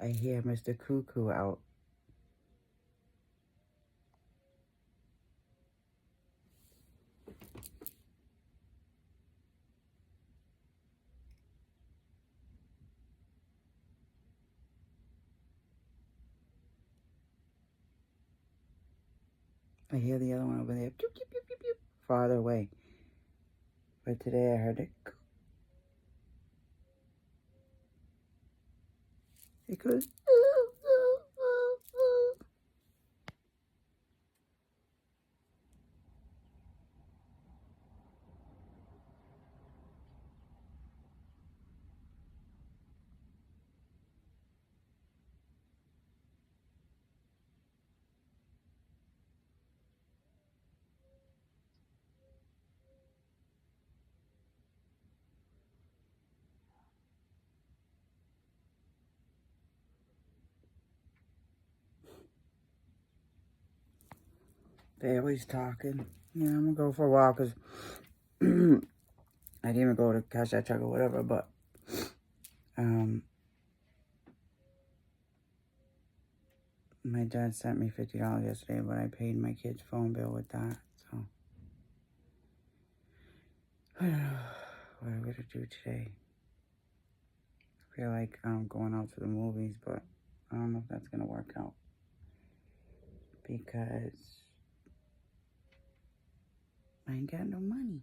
I hear Mr. Cuckoo out. I hear the other one over there. Pew, pew, pew, pew, pew, farther away. But today I heard it. It goes. They always talking. Yeah, I'm gonna go for a walk because I didn't even go to cash that check or whatever, but my dad sent me $50 yesterday, but I paid my kid's phone bill with that, so what are we gonna do today? I feel like I'm going out to the movies, but I don't know if that's gonna work out because I ain't got no money.